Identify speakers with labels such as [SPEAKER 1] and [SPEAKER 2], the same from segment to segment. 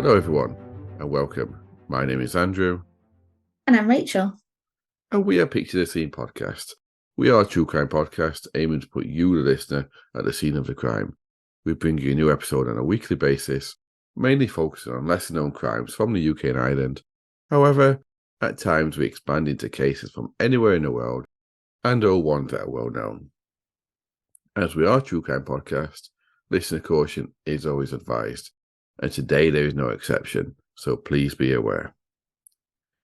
[SPEAKER 1] Hello everyone and welcome. My name is Andrew.
[SPEAKER 2] And I'm Rachel.
[SPEAKER 1] And we are Picture the Scene podcast. We are a true crime podcast aiming to put you, the listener, at the scene of the crime. We bring you a new episode on a weekly basis, mainly focusing on lesser known crimes from the UK and Ireland. However, at times we expand into cases from anywhere in the world and all ones that are well known. As we are a true crime podcast, listener caution is always advised, and today there is no exception, so please be aware.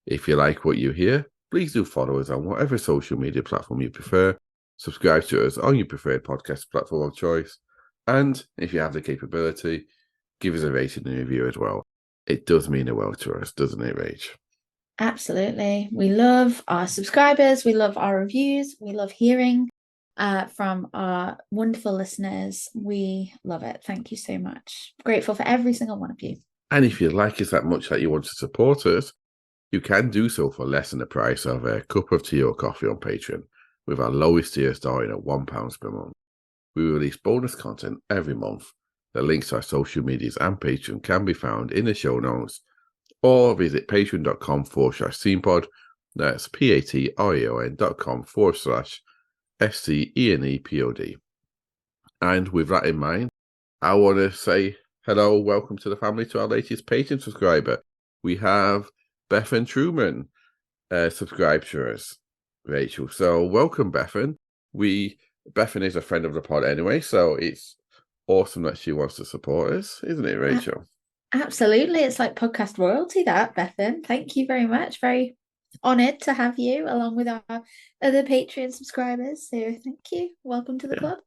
[SPEAKER 1] If you like what you hear, please do follow us on whatever social media platform you prefer, subscribe to us on your preferred podcast platform of choice, and if you have the capability, give us a rating and review as well. It does mean the world to us, doesn't it, Rach?
[SPEAKER 2] Absolutely. We love our subscribers. We love our reviews. We love hearing from our wonderful listeners. We love it. Thank you so much. Grateful for every single one of you.
[SPEAKER 1] And if you like us that much that you want to support us, you can do so for less than the price of a cup of tea or coffee on Patreon, with our lowest tier starting at £1 per month. We release bonus content every month. The links to our social medias and Patreon can be found in the show notes, or visit patreon.com/scenepod. That's patreon.com/S3E3pod. And with that in mind, I want to say hello, welcome to the family, to our latest Patreon subscriber. We have Bethan Truman subscribed to us, Rachel. So welcome, Bethan. Bethan is a friend of the pod anyway, so it's awesome that she wants to support us, isn't it, Rachel?
[SPEAKER 2] Absolutely. It's like podcast royalty, that, Bethan. Thank you very much. Very honoured to have you along with our other Patreon subscribers. So thank you. Welcome to the club.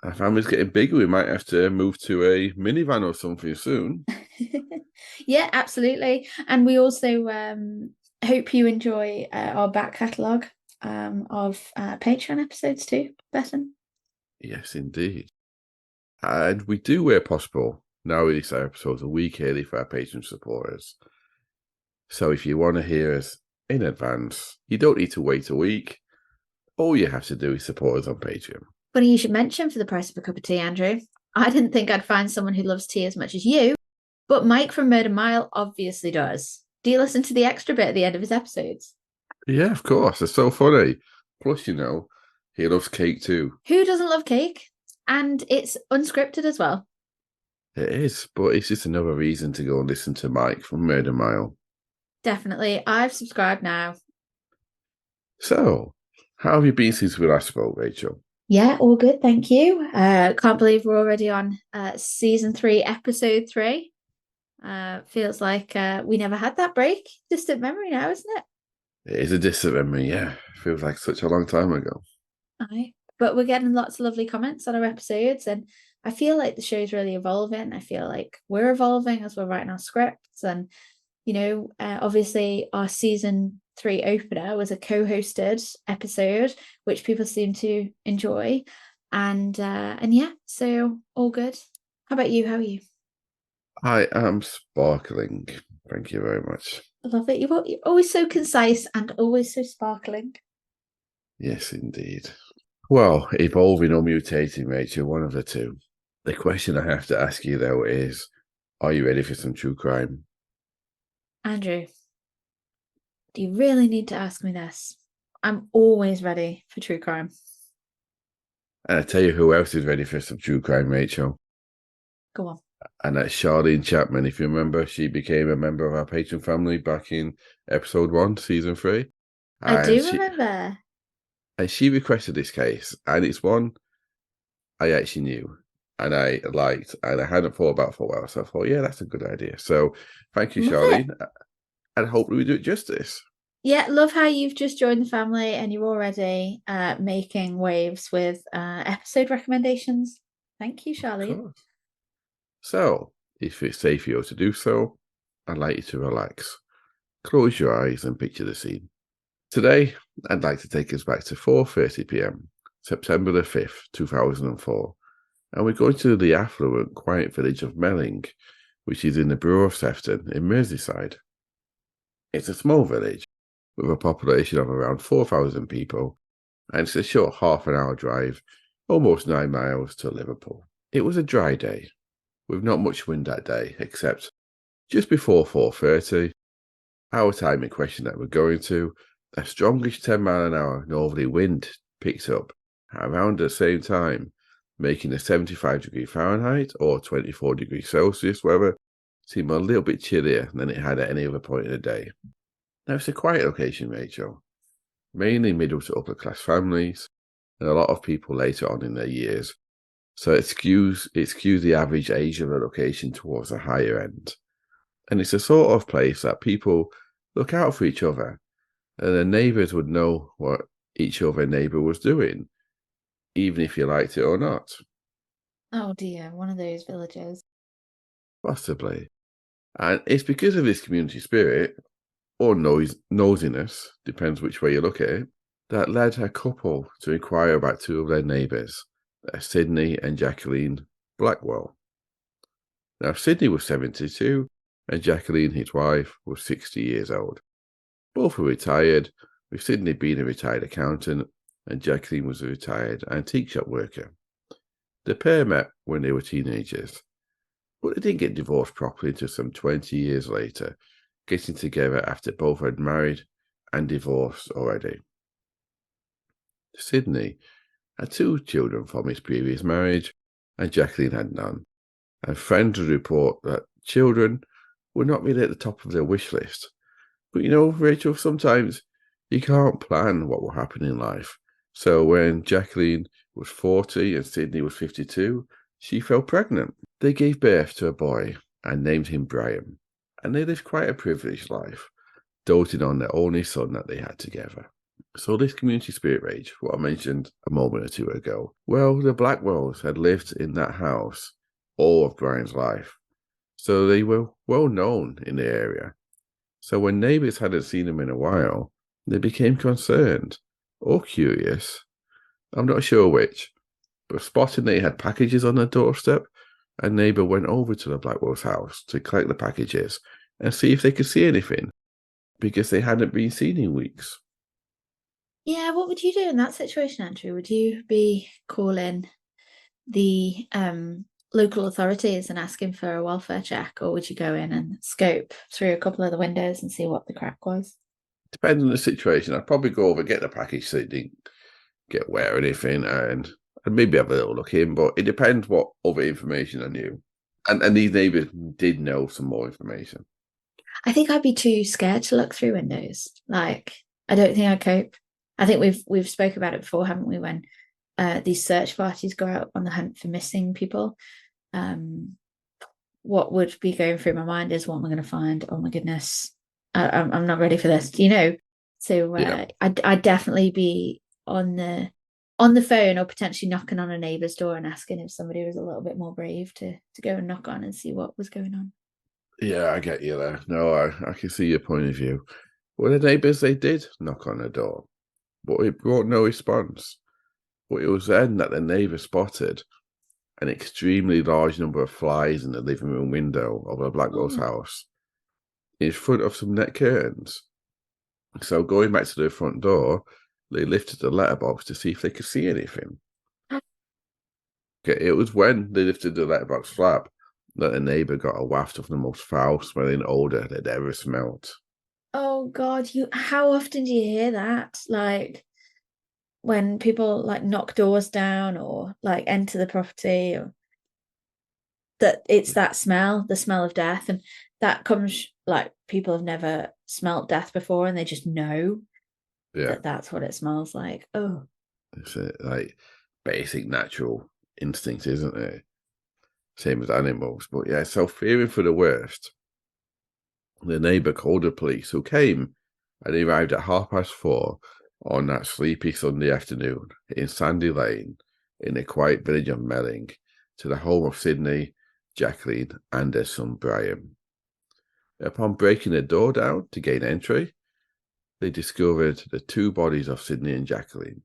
[SPEAKER 1] Our family's getting bigger. We might have to move to a minivan or something soon.
[SPEAKER 2] Yeah, absolutely. And we also hope you enjoy our back catalogue of Patreon episodes too, Bethan.
[SPEAKER 1] Yes, indeed. And we do, where possible, now release our episodes a week early for our Patreon supporters. So if you want to hear us in advance, you don't need to wait a week. All you have to do is support us on Patreon.
[SPEAKER 2] Funny you should mention for the price of a cup of tea, Andrew. I didn't think I'd find someone who loves tea as much as you, but Mike from Murder Mile obviously does. Do you listen to the extra bit at the end of his episodes?
[SPEAKER 1] Yeah, of course. It's so funny. Plus, he loves cake too.
[SPEAKER 2] Who doesn't love cake? And it's unscripted as well.
[SPEAKER 1] It is, but it's just another reason to go and listen to Mike from Murder Mile.
[SPEAKER 2] Definitely. I've subscribed now.
[SPEAKER 1] So, how have you been since we last spoke, Rachel?
[SPEAKER 2] Yeah, all good, thank you. Can't believe we're already on season 3, episode 3. Feels like we never had that break. Distant memory now, isn't it?
[SPEAKER 1] It is a distant memory, yeah. Feels like such a long time ago.
[SPEAKER 2] Aye. But we're getting lots of lovely comments on our episodes, and I feel like the show's really evolving. I feel like we're evolving as we're writing our scripts, and obviously our season 3 opener was a co-hosted episode, which people seem to enjoy, and yeah, so all good. How about you? How are you?
[SPEAKER 1] I am sparkling. Thank you very much.
[SPEAKER 2] I love it. You're always so concise and always so sparkling.
[SPEAKER 1] Yes, indeed. Well, evolving or mutating, Rachel, one of the two. The question I have to ask you, though, is, are you ready for some true crime?
[SPEAKER 2] Andrew, do you really need to ask me this? I'm always ready for true crime.
[SPEAKER 1] And I tell you who else is ready for some true crime, Rachel.
[SPEAKER 2] Go on.
[SPEAKER 1] And that's Charlene Chapman. If you remember, she became a member of our Patreon family back in episode 1, season 3.
[SPEAKER 2] I do remember.
[SPEAKER 1] And she requested this case, and it's one I actually knew and I liked, and I hadn't thought about for a while. So I thought, yeah, that's a good idea. So thank you, Charlene, and hopefully we do it justice.
[SPEAKER 2] Yeah, love how you've just joined the family and you're already making waves with episode recommendations. Thank you, Charlene.
[SPEAKER 1] So, if it's safe for you to do so, I'd like you to relax. Close your eyes and picture the scene. Today, I'd like to take us back to 4:30 p.m, September the 5th, 2004, and we're going to the affluent, quiet village of Melling, which is in the Borough of Sefton in Merseyside. It's a small village with a population of around 4,000 people, and it's a short half-an-hour drive, almost 9 miles, to Liverpool. It was a dry day, with not much wind that day, except Just before 4:30, our time in question that we're going to, a strongish 10-mile-an-hour northerly wind picks up at around the same time, making the 75 Fahrenheit or 24 °C weather seem a little bit chillier than it had at any other point in the day. Now, it's a quiet location, Rachel, mainly middle to upper class families, and a lot of people later on in their years. So it skews the average age of the location towards the higher end. And it's a sort of place that people look out for each other, and the neighbours would know what each other neighbour was doing, even if you liked it or not.
[SPEAKER 2] Oh dear, one of those villages.
[SPEAKER 1] Possibly. And it's because of this community spirit, or nosiness, depends which way you look at it, that led a couple to inquire about two of their neighbours, Sydney and Jacqueline Blackwell. Now, Sydney was 72, and Jacqueline, his wife, was 60 years old. Both were retired, with Sydney being a retired accountant, and Jacqueline was a retired antique shop worker. The pair met when they were teenagers, but they didn't get divorced properly until some 20 years later, getting together after both had married and divorced already. Sydney had 2 children from his previous marriage, and Jacqueline had none. And friends would report that children were not really at the top of their wish list. But Rachel, sometimes you can't plan what will happen in life. So when Jacqueline was 40 and Sydney was 52, she fell pregnant. They gave birth to a boy and named him Brian. And they lived quite a privileged life, doting on their only son that they had together. So this community spirit rage, what I mentioned a moment or two ago, well, the Blackwells had lived in that house all of Brian's life. So they were well known in the area. So when neighbours hadn't seen them in a while, they became concerned or curious. I'm not sure which, but spotting they had packages on their doorstep, a neighbour went over to the Blackwell's house to collect the packages and see if they could see anything, because they hadn't been seen in weeks.
[SPEAKER 2] Yeah, what would you do in that situation, Andrew? Would you be calling the local authorities and asking for a welfare check, or would you go in and scope through a couple of the windows and see what the crack was?
[SPEAKER 1] Depending on the situation, I'd probably go over, get the package so it didn't get wet or anything, and maybe have a little look in, but it depends what other information I knew. And these neighbours did know some more information.
[SPEAKER 2] I think I'd be too scared to look through windows. Like, I don't think I'd cope. I think we've spoke about it before, haven't we? When these search parties go out on the hunt for missing people, what would be going through my mind is, what am I going to find? Oh my goodness, I'm not ready for this. So
[SPEAKER 1] Yeah.
[SPEAKER 2] I'd definitely be on the phone, or potentially knocking on a neighbour's door and asking if somebody was a little bit more brave to go and knock on and see what was going on.
[SPEAKER 1] Yeah, I get you there. No, I can see your point of view. Well, the neighbours, they did knock on the door, but it brought no response. But it was then that the neighbour spotted an extremely large number of flies in the living room window of the Blackwell's house in front of some net curtains. So going back to the front door, they lifted the letterbox to see if they could see anything. Okay, it was when they lifted the letterbox flap that the neighbour got a waft of the most foul-smelling odour they'd ever smelt.
[SPEAKER 2] Oh God, how often do you hear that? Like, when people like knock doors down or like enter the property, or that it's that smell, the smell of death. And that comes, like, people have never smelt death before and they just know that that's what it smells like. Oh,
[SPEAKER 1] It's like basic natural instinct, isn't it? Same as animals. But yeah, so fearing for the worst, the neighbour called the police, who came and arrived at 4:30 on that sleepy Sunday afternoon in Sandy Lane in the quiet village of Melling, to the home of Sydney, Jacqueline and their son Brian. Upon breaking the door down to gain entry, they discovered the 2 bodies of Sydney and Jacqueline.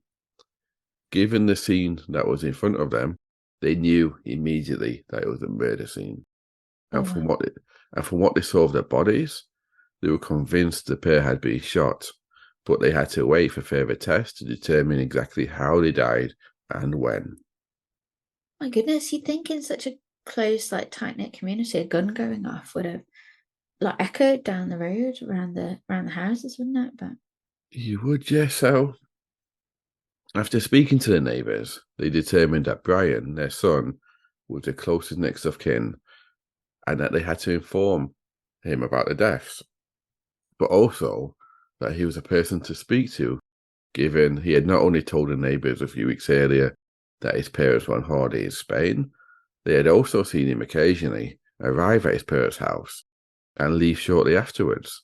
[SPEAKER 1] Given the scene that was in front of them, they knew immediately that it was a murder scene. And from what they saw of their bodies, they were convinced the pair had been shot, but they had to wait for further tests to determine exactly how they died and when.
[SPEAKER 2] my goodness, you'd think in such a close, like, tight-knit community, a gun going off would have like echoed down the road around the houses, wouldn't it? But
[SPEAKER 1] You would, yes. So, after speaking to the neighbours, they determined that Brian, their son, was the closest next of kin, and that they had to inform him about the deaths, but also that he was a person to speak to, given he had not only told the neighbours a few weeks earlier that his parents were on holiday in Spain, they had also seen him occasionally arrive at his parents' house and leave shortly afterwards.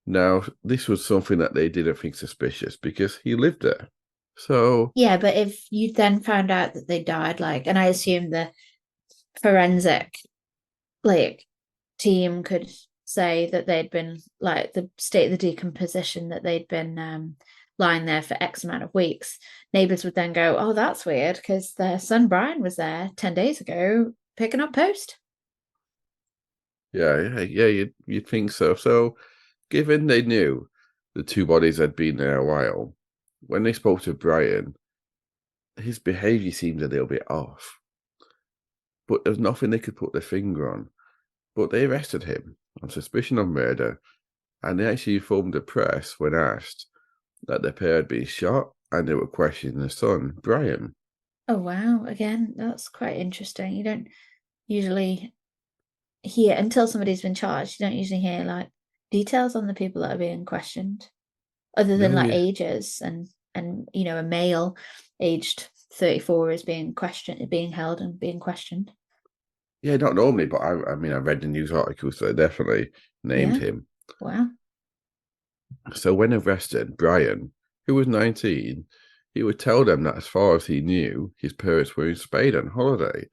[SPEAKER 1] Now, this was something that they didn't think suspicious because he lived there. So,
[SPEAKER 2] yeah, but if you then found out that they died, like, and I assume the forensic like team could say that they'd been like the state of the decomposition, that they'd been lying there for X amount of weeks, neighbors would then go, oh, that's weird because their son Brian was there 10 days ago picking up post.
[SPEAKER 1] yeah, you'd think so. So, given they knew the two bodies had been there a while, when they spoke to Brian, his behaviour seemed a little bit off. But there's nothing they could put their finger on. But they arrested him on suspicion of murder, and they actually informed the press when asked that their pair had been shot, and they were questioning their son, Brian.
[SPEAKER 2] Oh wow, again, that's quite interesting. You don't usually hear, until somebody's been charged, you don't usually hear like details on the people that are being questioned, other than
[SPEAKER 1] No,
[SPEAKER 2] like
[SPEAKER 1] yeah,
[SPEAKER 2] ages, and you know, a male aged 34 is being questioned, being held and being questioned.
[SPEAKER 1] yeah, not normally, but I mean, I read the news articles, so they definitely named
[SPEAKER 2] Yeah.
[SPEAKER 1] him.
[SPEAKER 2] Wow.
[SPEAKER 1] So when arrested, Brian, who was 19, he would tell them that as far as he knew, his parents were in Spain on holiday,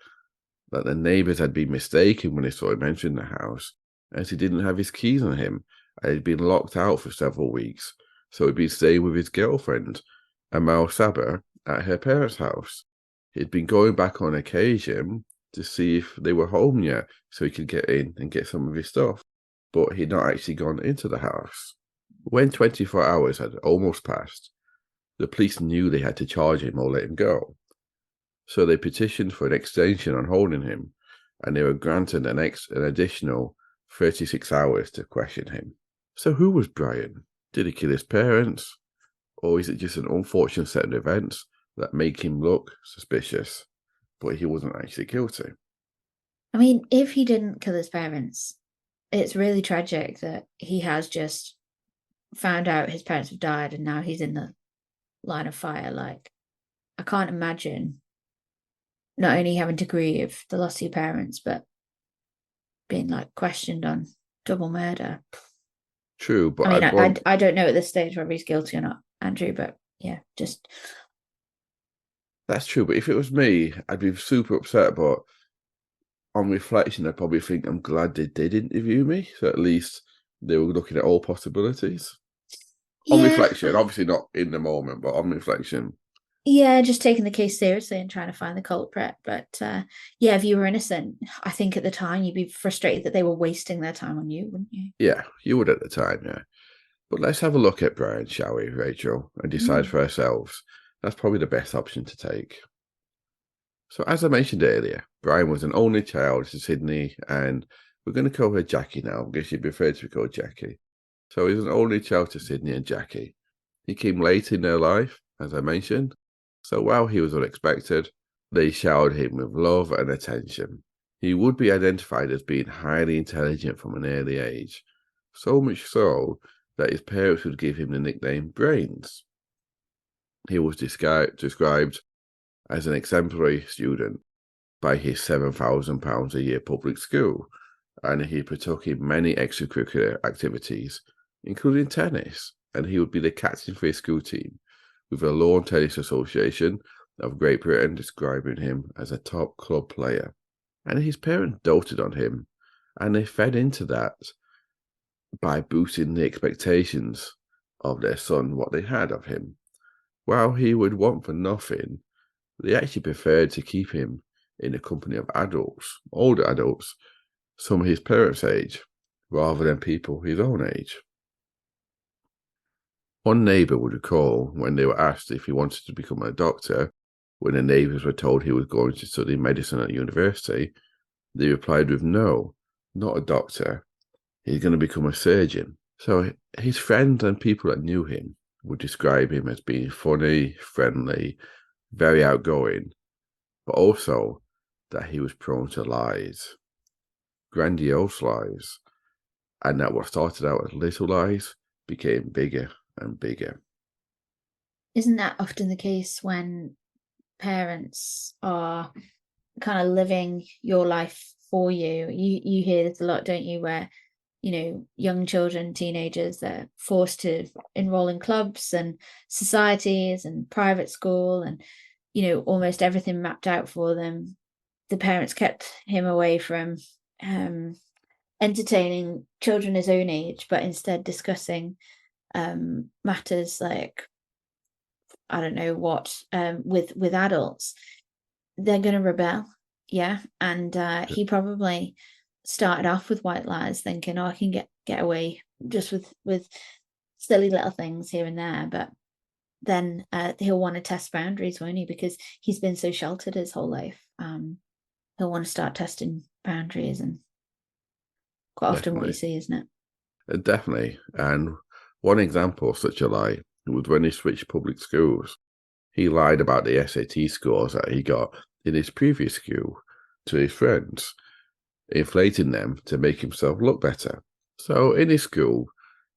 [SPEAKER 1] that the neighbours had been mistaken when they saw him entering the house, as he didn't have his keys on him, and he'd been locked out for several weeks, so he'd been staying with his girlfriend, Amal Saber, at her parents' house. He'd been going back on occasion to see if they were home yet, so he could get in and get some of his stuff, but he'd not actually gone into the house. When 24 hours had almost passed, the police knew they had to charge him or let him go. So they petitioned for an extension on holding him, and they were granted an additional 36 hours to question him. So who was Brian? Did he kill his parents? Or is it just an unfortunate set of events that make him look suspicious, but he wasn't actually guilty?
[SPEAKER 2] I mean, if he didn't kill his parents, it's really tragic that he has just found out his parents have died and now he's in the line of fire. Like, I can't imagine not only having to grieve the loss of your parents, but being like questioned on double murder.
[SPEAKER 1] True, but
[SPEAKER 2] I mean,
[SPEAKER 1] I'd want.
[SPEAKER 2] I don't know at this stage whether he's guilty or not, Andrew, but yeah, just
[SPEAKER 1] That's true, but if it was me, I'd be super upset. But on reflection, I'd probably think I'm glad they did interview me. So at least they were looking at all possibilities. On
[SPEAKER 2] yeah,
[SPEAKER 1] reflection, obviously not in the moment, but on reflection.
[SPEAKER 2] yeah, just taking the case seriously and trying to find the culprit. But yeah, if you were innocent, I think at the time you'd be frustrated that they were wasting their time on you, wouldn't you?
[SPEAKER 1] Yeah, you would at the time, yeah. But let's have a look at Brian, shall we, Rachel, and decide
[SPEAKER 2] Mm.
[SPEAKER 1] for ourselves. That's probably the best option to take. So, as I mentioned earlier, Brian was an only child to Sydney, and we're going to call her Jackie now, because she'd prefer to be called Jackie. So, he's an only child to Sydney and Jackie. He came late in their life, as I mentioned. So, while he was unexpected, they showered him with love and attention. He would be identified as being highly intelligent from an early age, so much so that his parents would give him the nickname Brains. He was described as an exemplary student by his £7,000 a year public school, and he partook in many extracurricular activities, including tennis, and he would be the captain for his school team, with the Lawn Tennis Association of Great Britain describing him as a top club player. And his parents doted on him, and they fed into that by boosting the expectations of their son, what they had of him. While he would want for nothing, they actually preferred to keep him in the company of adults, older adults, some of his parents' age, rather than people his own age. One neighbour would recall when they were asked if he wanted to become a doctor, when the neighbours were told he was going to study medicine at university, they replied with no, not a doctor, he's going to become a surgeon. So his friends and people that knew him would describe him as being funny, friendly, very outgoing, but also that he was prone to lies, grandiose lies, and that what started out as little lies became bigger and bigger.
[SPEAKER 2] Isn't that often the case when parents are kind of living your life for you? You hear this a lot, don't you, where young children, teenagers, they're forced to enroll in clubs and societies and private school, and almost everything mapped out for them. The parents kept him away from entertaining children his own age, but instead discussing matters like, I don't know what, with adults. They're going to rebel. Yeah. And he probably started off with white lies, thinking, oh, I can get away just with silly little things here and there. But then he'll want to test boundaries, won't he? Because he's been so sheltered his whole life. He'll want to start testing boundaries, and quite often what you see, isn't it?
[SPEAKER 1] Definitely. And one example of such a lie was when he switched public schools. He lied about the SAT scores that he got in his previous school to his friends, inflating them to make himself look better. So in his school,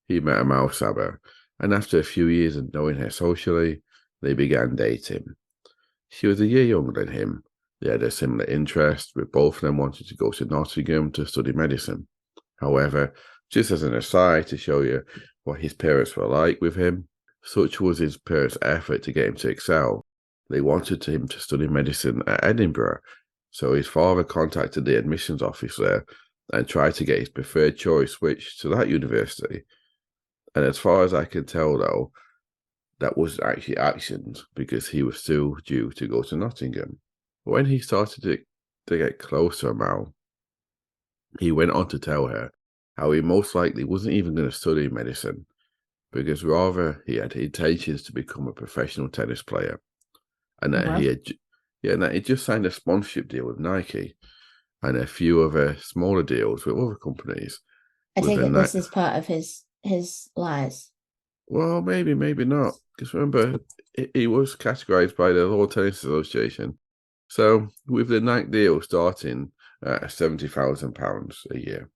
[SPEAKER 1] he met a mouse sabber, and after a few years of knowing her socially, they began dating. She was a year younger than him. They had a similar interest, with both of them wanting to go to Nottingham to study medicine. However, just as an aside to show you what his parents were like with him, such was his parents' effort to get him to excel. They wanted him to study medicine at Edinburgh, so his father contacted the admissions officer and tried to get his preferred choice switched to that university. And as far as I can tell, though, that wasn't actually actioned because he was still due to go to Nottingham. When he started to get close to Amal, he went on to tell her how he most likely wasn't even going to study medicine, because rather he had intentions to become a professional tennis player, and that he just signed a sponsorship deal with Nike and a few other smaller deals with other companies.
[SPEAKER 2] I take it this is part of his lies.
[SPEAKER 1] Well, maybe not, because remember, he was categorized by the World Tennis Association. So with the Nike deal starting at £70,000 a year.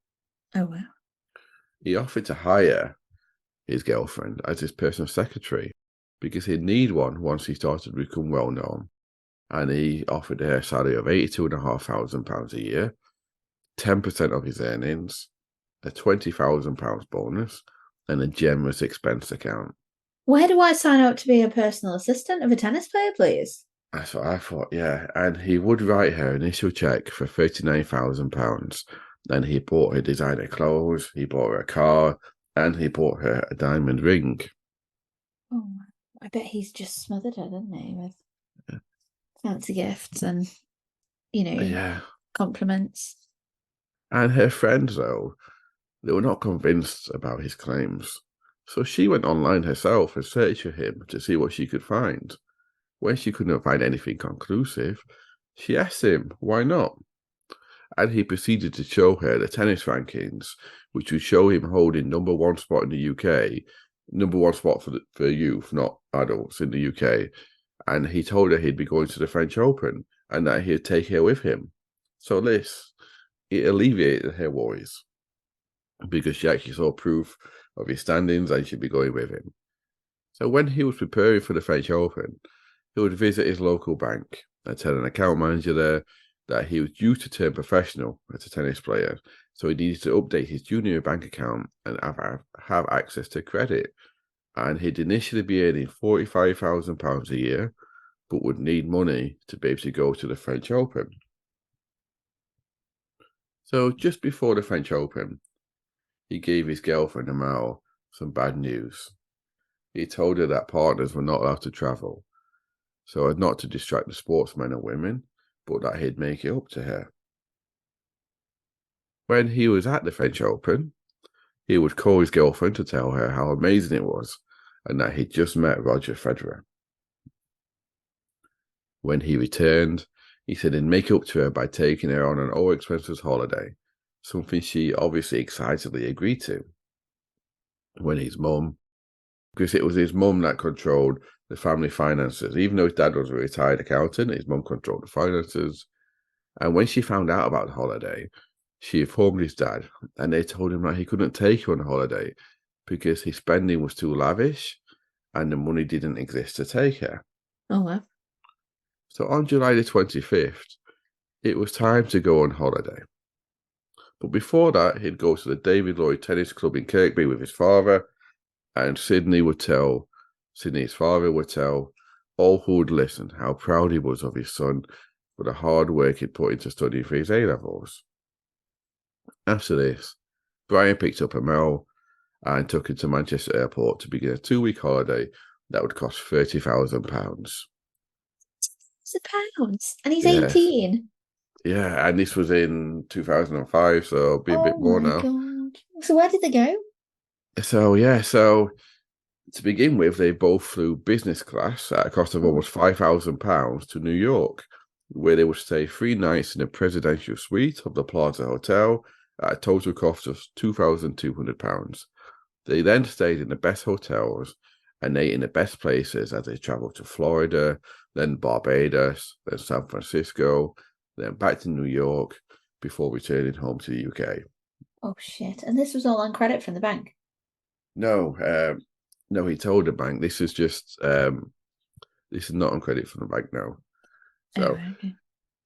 [SPEAKER 2] Oh, wow.
[SPEAKER 1] He offered to hire his girlfriend as his personal secretary because he'd need one once he started to become well known. And he offered her a salary of £82,500 a year, 10% of his earnings, a £20,000 bonus, and a generous expense account.
[SPEAKER 2] Where do I sign up to be a personal assistant of a tennis player, please?
[SPEAKER 1] That's what I thought, yeah. And he would write her initial check for £39,000. And he bought her designer clothes, he bought her a car, and he bought her a diamond ring.
[SPEAKER 2] Oh, I bet he's just smothered her, didn't he, with fancy gifts and, compliments.
[SPEAKER 1] And her friends, though, they were not convinced about his claims. So she went online herself and searched for him to see what she could find. When she couldn't find anything conclusive, she asked him, why not? And he proceeded to show her the tennis rankings, which would show him holding number one spot in the UK, number one spot for youth, not adults in the UK. And he told her he'd be going to the French Open and that he'd take her with him. So this, it alleviated her worries because she actually saw proof of his standings and she'd be going with him. So when he was preparing for the French Open, he would visit his local bank and tell an account manager there that he was due to turn professional as a tennis player, so he needed to update his junior bank account and have access to credit. And he'd initially be earning £45,000 a year, but would need money to be able to go to the French Open. So just before the French Open, he gave his girlfriend Amal some bad news. He told her that partners were not allowed to travel, so as not to distract the sportsmen and women, but that he'd make it up to her. When he was at the French Open, he would call his girlfriend to tell her how amazing it was and that he'd just met Roger Federer. When he returned, he said he'd make up to her by taking her on an all-expenses holiday, something she obviously excitedly agreed to. When his mum, because it was his mum that controlled the family finances, even though his dad was a retired accountant, his mum controlled the finances. And when she found out about the holiday, she informed his dad, and they told him that he couldn't take her on the holiday because his spending was too lavish and the money didn't exist to take her.
[SPEAKER 2] Oh, well.
[SPEAKER 1] So on July the 25th, it was time to go on holiday. But before that, he'd go to the David Lloyd Tennis Club in Kirkby with his father, and Sydney's father would tell all who would listen how proud he was of his son for the hard work he'd put into studying for his A-levels. After this, Brian picked up Mel and took him to Manchester Airport to begin a 2-week holiday that would cost £30,000.
[SPEAKER 2] £1,000, and he's
[SPEAKER 1] Yes.
[SPEAKER 2] 18.
[SPEAKER 1] Yeah, and this was in 2005, so it'll be a bit more now.
[SPEAKER 2] God. So where did they go?
[SPEAKER 1] So to begin with, they both flew business class at a cost of almost £5,000 to New York, where they would stay 3 nights in a presidential suite of the Plaza Hotel at a total cost of £2,200. They then stayed in the best hotels and ate in the best places as they travelled to Florida, then Barbados, then San Francisco, then back to New York before returning home to the UK.
[SPEAKER 2] Oh, shit. And this was all on credit from the bank?
[SPEAKER 1] No, he told the bank this is just this is not on credit from the bank now.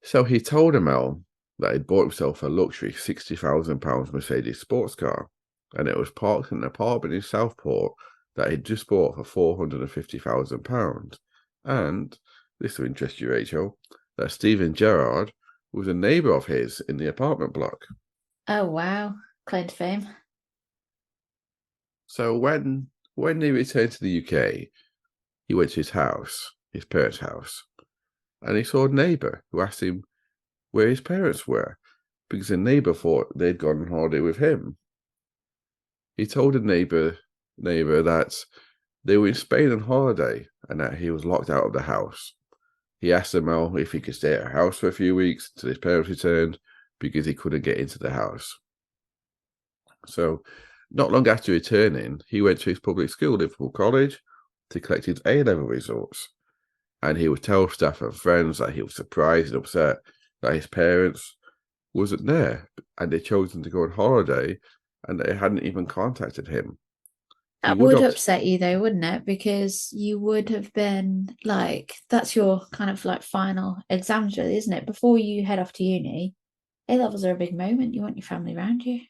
[SPEAKER 1] So he told Mel that he'd bought himself a luxury £60,000 Mercedes sports car, and it was parked in an apartment in Southport that he'd just bought for £450,000. And this will interest you, Rachel, that Stephen Gerrard was a neighbour of his in the apartment block.
[SPEAKER 2] Oh, wow. Claim to fame.
[SPEAKER 1] So when they returned to the UK, he went to his parents' house, and he saw a neighbour who asked him where his parents were, because the neighbour thought they'd gone on holiday with him. He told the neighbour that they were in Spain on holiday and that he was locked out of the house. He asked Mel if he could stay at her house for a few weeks till his parents returned, because he couldn't get into the house. So, not long after returning, he went to his public school, Liverpool College, to collect his A-level results. And he would tell staff and friends that he was surprised and upset that his parents wasn't there, and they'd chosen to go on holiday, and they hadn't even contacted him.
[SPEAKER 2] That would upset you, though, wouldn't it? Because you would have been like, that's your kind of like final exams, really, isn't it? Before you head off to uni, A-levels are a big moment. You want your family around you.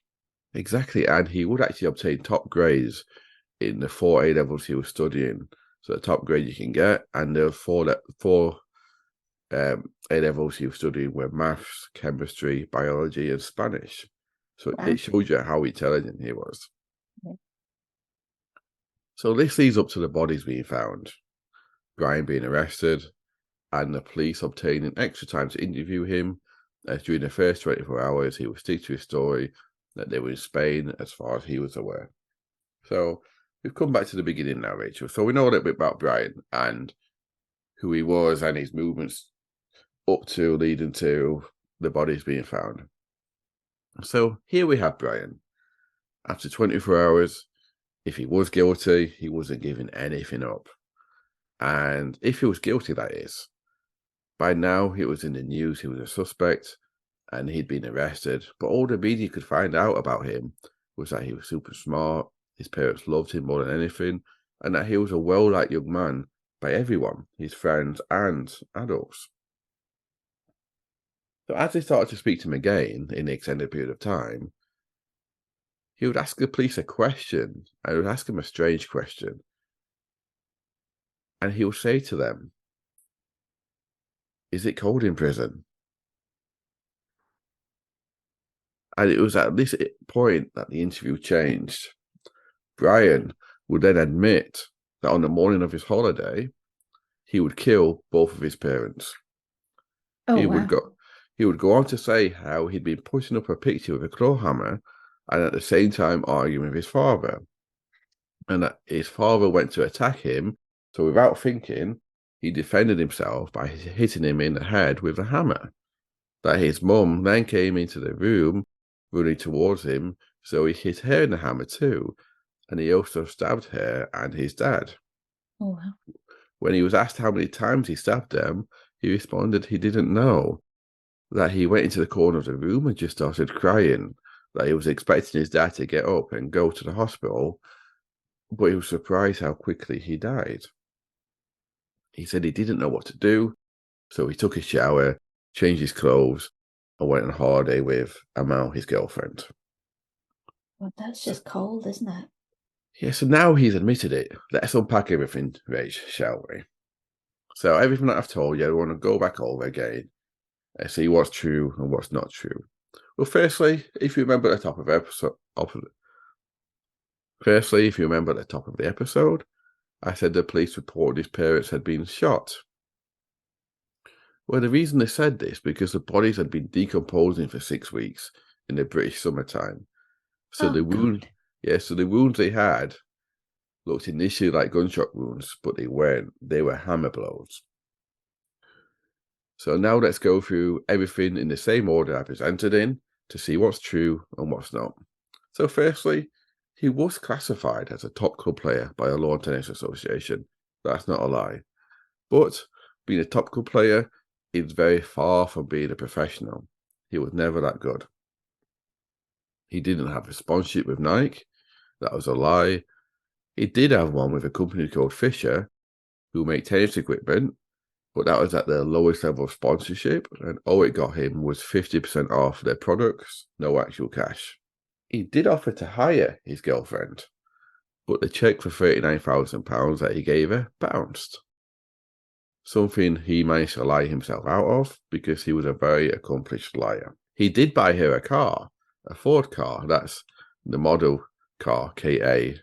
[SPEAKER 1] Exactly, and he would actually obtain top grades in the 4 A-levels he was studying. So the top grade you can get, and there were four A-levels he was studying were maths, chemistry, biology, and Spanish. So It shows you how intelligent he was. Yeah. So this leads up to the bodies being found, Brian being arrested, and the police obtaining extra time to interview him. As during the first 24 hours, he would stick to his story that they were in Spain as far as he was aware. So we've come back to the beginning now, Rachel. So we know a little bit about Brian and who he was and his movements up to leading to the bodies being found. So here we have Brian. After 24 hours, if he was guilty, he wasn't giving anything up. And if he was guilty, that is, by now he was in the news, he was a suspect, and he'd been arrested. But all the media could find out about him was that he was super smart, his parents loved him more than anything, and that he was a well-liked young man by everyone, his friends and adults. So as they started to speak to him again in the extended period of time, he would ask the police a question, and would ask him a strange question. And he would say to them, "Is it cold in prison?" And it was at this point that the interview changed. Brian would then admit that on the morning of his holiday, he would kill both of his parents. He would go on to say how he'd been putting up a picture with a claw hammer and at the same time arguing with his father. And that his father went to attack him, so without thinking, he defended himself by hitting him in the head with a hammer. That his mum then came into the room running towards him, so he hit her in the hammer too, and he also stabbed her and his dad.
[SPEAKER 2] Oh, wow.
[SPEAKER 1] When he was asked how many times he stabbed them, he responded he didn't know, that he went into the corner of the room and just started crying, that he was expecting his dad to get up and go to the hospital, but he was surprised how quickly he died. He said he didn't know what to do, so he took a shower, changed his clothes, and went on holiday with Amal, his girlfriend.
[SPEAKER 2] Well, that's just cold, isn't it?
[SPEAKER 1] Yeah, so now he's admitted it. Let's unpack everything, Rach, shall we? So everything that I've told you, I want to go back over again and see what's true and what's not true. Well, firstly, if you remember at the top of the episode, I said the police reported his parents had been shot. Well, the reason they said this because the bodies had been decomposing for 6 weeks in the British summertime. So the wounds they had looked initially like gunshot wounds, but they weren't. They were hammer blows. So now let's go through everything in the same order I presented in to see what's true and what's not. So firstly, he was classified as a top club player by a lawn tennis association. That's not a lie. But being a top club player is very far from being a professional. He was never that good. He didn't have a sponsorship with Nike. That was a lie. He did have one with a company called Fisher, who make tennis equipment, but that was at the lowest level of sponsorship, and all it got him was 50% off their products, no actual cash. He did offer to hire his girlfriend, but the cheque for £39,000 that he gave her bounced. Something he managed to lie himself out of because he was a very accomplished liar. He did buy her a car, a Ford car. That's the model car, KA.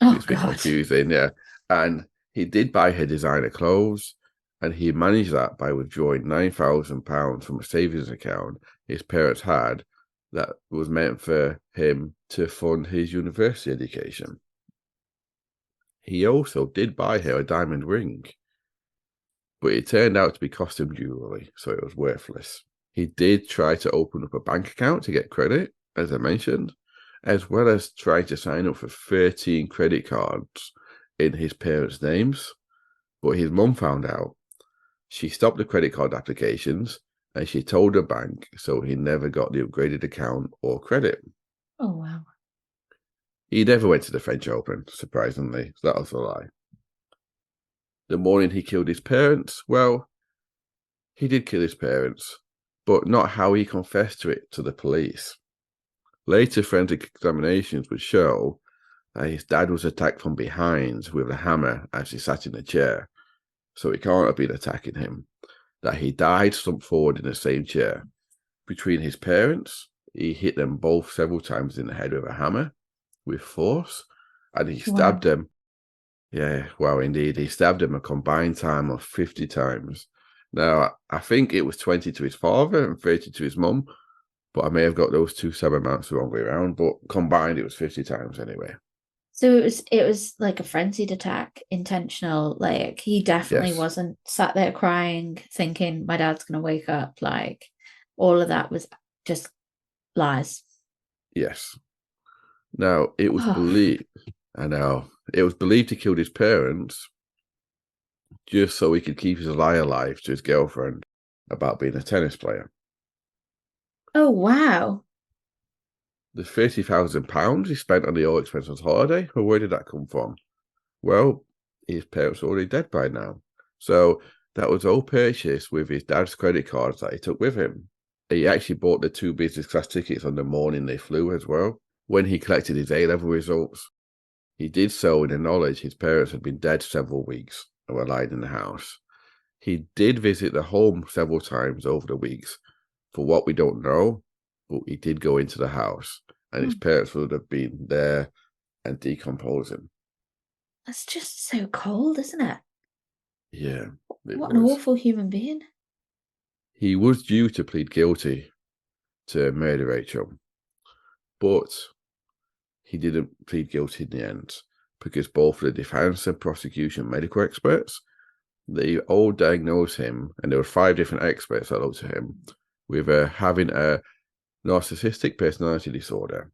[SPEAKER 2] Oh,
[SPEAKER 1] it's a bit
[SPEAKER 2] God.
[SPEAKER 1] confusing, yeah. And he did buy her designer clothes, and he managed that by withdrawing £9,000 from a savings account his parents had that was meant for him to fund his university education. He also did buy her a diamond ring, but it turned out to be costume jewelry, so it was worthless. He did try to open up a bank account to get credit, as I mentioned, as well as trying to sign up for 13 credit cards in his parents' names. But his mum found out. She stopped the credit card applications and she told the bank, so he never got the upgraded account or credit.
[SPEAKER 2] Oh, wow.
[SPEAKER 1] He never went to the French Open, surprisingly. So that was a lie. The morning he killed his parents, well, he did kill his parents, but not how he confessed to it to the police. Later forensic examinations would show that his dad was attacked from behind with a hammer as he sat in a chair, so he can't have been attacking him. That he died slumped forward in the same chair. Between his parents, he hit them both several times in the head with a hammer with force, and he stabbed them. Yeah, wow, indeed. He stabbed him a combined time of 50 times. Now, I think it was 20 to his father and 30 to his mum, but I may have got those two stab amounts the wrong way around, but combined it was 50 times anyway.
[SPEAKER 2] So it was like a frenzied attack, intentional. Like he definitely wasn't sat there crying, thinking my dad's gonna wake up. Like all of that was just lies.
[SPEAKER 1] Yes. Now it was believed. I know it was believed he killed his parents just so he could keep his lie alive to his girlfriend about being a tennis player.
[SPEAKER 2] Oh, wow.
[SPEAKER 1] The £30,000 he spent on the all expenses holiday, well, where did that come from? Well, his parents are already dead by now. So that was all purchased with his dad's credit cards that he took with him. He actually bought the 2 business class tickets on the morning they flew as well. When he collected his A-level results, he did so in the knowledge his parents had been dead several weeks and were lying in the house. He did visit the home several times over the weeks. For what we don't know, but he did go into the house, and his parents would have been there and decomposing.
[SPEAKER 2] That's just so cold, isn't it?
[SPEAKER 1] Yeah.
[SPEAKER 2] What an awful human being.
[SPEAKER 1] He was due to plead guilty to murder Rachel, but he didn't plead guilty in the end because both the defense and prosecution medical experts, they all diagnosed him, and there were 5 different experts that looked at him with having a narcissistic personality disorder.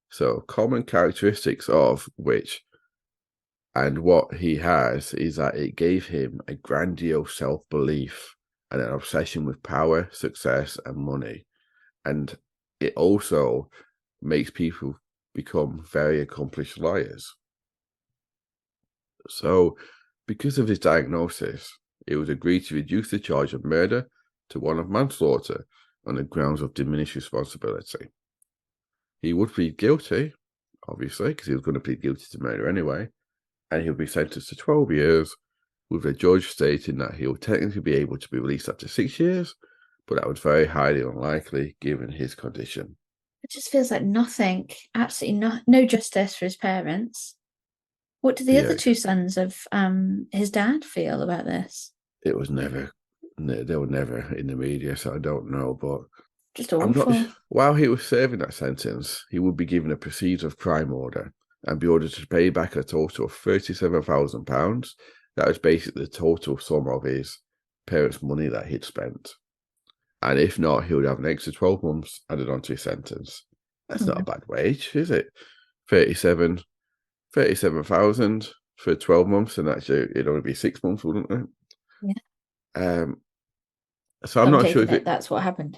[SPEAKER 1] So common characteristics of which, and what he has, is that it gave him a grandiose self-belief and an obsession with power, success, and money. And it also makes people become very accomplished liars. So, because of his diagnosis, it was agreed to reduce the charge of murder to one of manslaughter on the grounds of diminished responsibility. He would plead guilty, obviously, because he was going to plead guilty to murder anyway, and he'll be sentenced to 12 years, with the judge stating that he'll technically be able to be released after 6 years, but that was very highly unlikely given his condition.
[SPEAKER 2] It just feels like nothing, absolutely no justice for his parents. What do the other two sons of his dad feel about this?
[SPEAKER 1] It was never, they were never in the media, so I don't know, but
[SPEAKER 2] just awful.
[SPEAKER 1] While he was serving that sentence, he would be given a proceeds of crime order and be ordered to pay back a total of £37,000. That was basically the total sum of his parents' money that he'd spent. And if not, he would have an extra 12 months added onto his sentence. That's not a bad wage, is it? 37,000 for 12 months, and actually it'd only be 6 months, wouldn't it?
[SPEAKER 2] Yeah.
[SPEAKER 1] So I'm not sure if
[SPEAKER 2] that's what happened.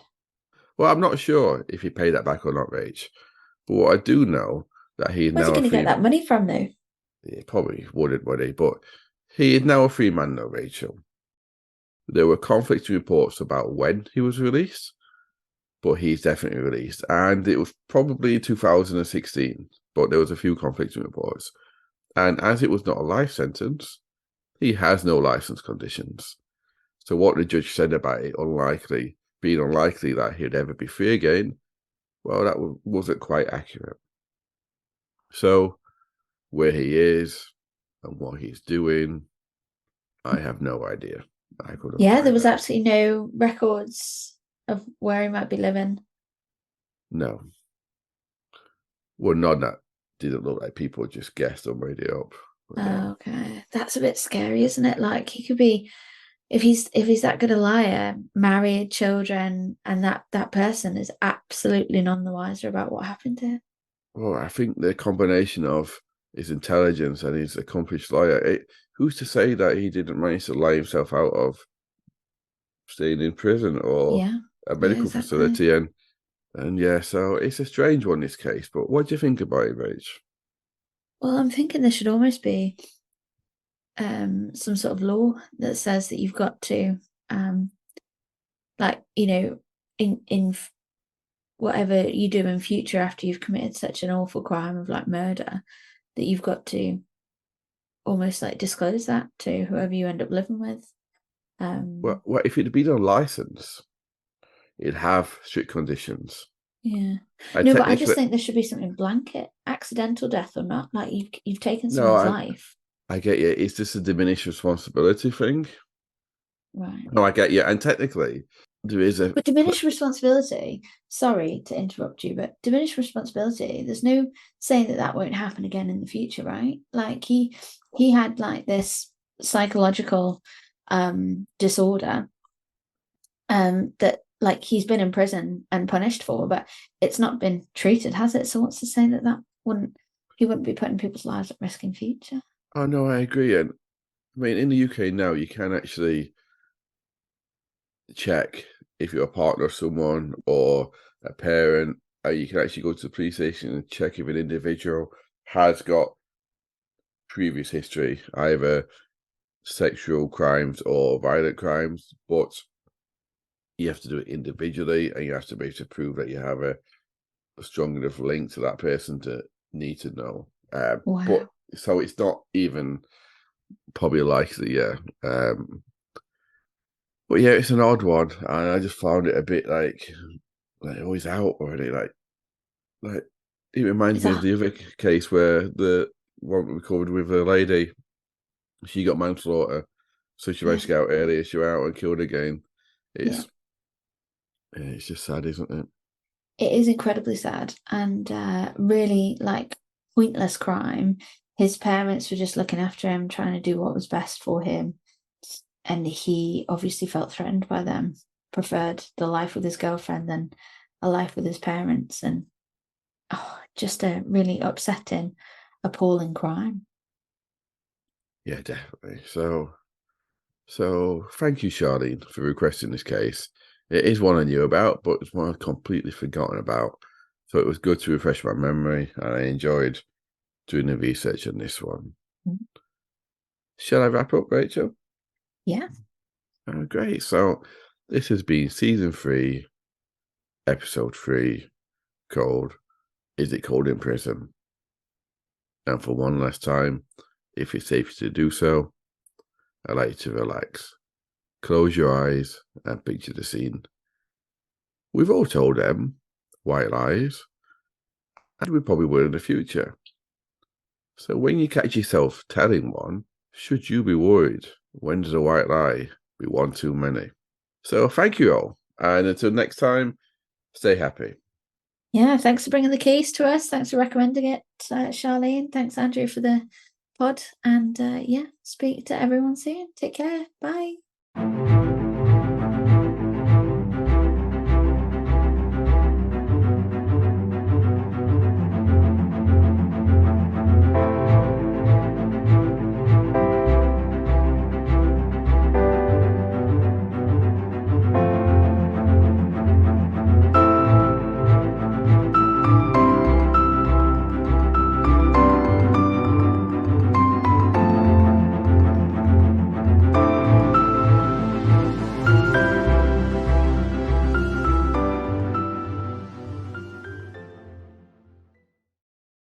[SPEAKER 1] Well, I'm not sure if he paid that back or not, Rach. But what I do know that he is now.
[SPEAKER 2] Where's he going to get that money from, though?
[SPEAKER 1] He probably wouldn't, would he? But he is now a free man, though, Rachel. There were conflicting reports about when he was released, but he's definitely released. And it was probably 2016, but there was a few conflicting reports. And as it was not a life sentence, he has no license conditions. So what the judge said about it being unlikely that he'd ever be free again, well, that wasn't quite accurate. So where he is and what he's doing, I have no idea.
[SPEAKER 2] There was absolutely no records of where he might be living.
[SPEAKER 1] No. Well, none that didn't look like people just guessed or made it up.
[SPEAKER 2] Okay. That's a bit scary, isn't it? Like he could be, if he's that good a liar, married, children, and that person is absolutely none the wiser about what happened to him.
[SPEAKER 1] Well, I think the combination of his intelligence and his accomplished liar, who's to say that he didn't manage to lie himself out of staying in prison or a medical facility? And so it's a strange one, this case. But what do you think about it, Rach?
[SPEAKER 2] Well, I'm thinking there should almost be some sort of law that says that you've got to, in whatever you do in future after you've committed such an awful crime of like murder, that you've got to almost like disclose that to whoever you end up living with.
[SPEAKER 1] Well, if it had been on license, it'd have strict conditions.
[SPEAKER 2] Yeah. But I just think there should be something blanket, accidental death or not. Like you've taken someone's life.
[SPEAKER 1] I get you. It's just a diminished responsibility thing.
[SPEAKER 2] Right.
[SPEAKER 1] No, I get you. And technically, there is a...
[SPEAKER 2] But diminished responsibility, sorry to interrupt you, but diminished responsibility, there's no saying that won't happen again in the future, right? Like he had like this psychological disorder that like he's been in prison and punished for, but it's not been treated, has it? So what's to say that he wouldn't be putting people's lives at risk in future?
[SPEAKER 1] Oh no, I agree. And I mean, in the UK now, you can actually check if you're a partner of someone or a parent. You can actually go to the police station and check if an individual has got previous history, either sexual crimes or violent crimes, but you have to do it individually, and you have to be able to prove that you have a strong enough link to that person to need to know.
[SPEAKER 2] Wow.
[SPEAKER 1] But so it's not even probably likely, yeah. But yeah, it's an odd one, and I just found it a bit like oh, he's out already. Like it reminds me of the other case where the one we covered with a lady. She got manslaughter, so she managed to get out earlier. She went out and killed again. It's just sad, isn't it?
[SPEAKER 2] It is incredibly sad and really like pointless crime. His parents were just looking after him, trying to do what was best for him. And he obviously felt threatened by them, preferred the life with his girlfriend than a life with his parents, and just a really upsetting, appalling crime.
[SPEAKER 1] Yeah, definitely. So thank you, Charlene, for requesting this case. It is one I knew about, but it's one I'd completely forgotten about. So it was good to refresh my memory, and I enjoyed doing the research on this one.
[SPEAKER 2] Mm.
[SPEAKER 1] Shall I wrap up, Rachel?
[SPEAKER 2] Yeah.
[SPEAKER 1] Oh, great. So this has been season 3, episode 3, called Is It Cold in Prison? And for one last time, if it's safe to do so, I'd like you to relax. Close your eyes and picture the scene. We've all told them white lies, and we probably will in the future. So when you catch yourself telling one, should you be worried? When does a white lie be one too many? So thank you all, and until next time, stay happy.
[SPEAKER 2] Yeah, thanks for bringing the case to us. Thanks for recommending it, Charlene. Thanks, Andrew, for the pod. And yeah, speak to everyone soon. Take care. Bye.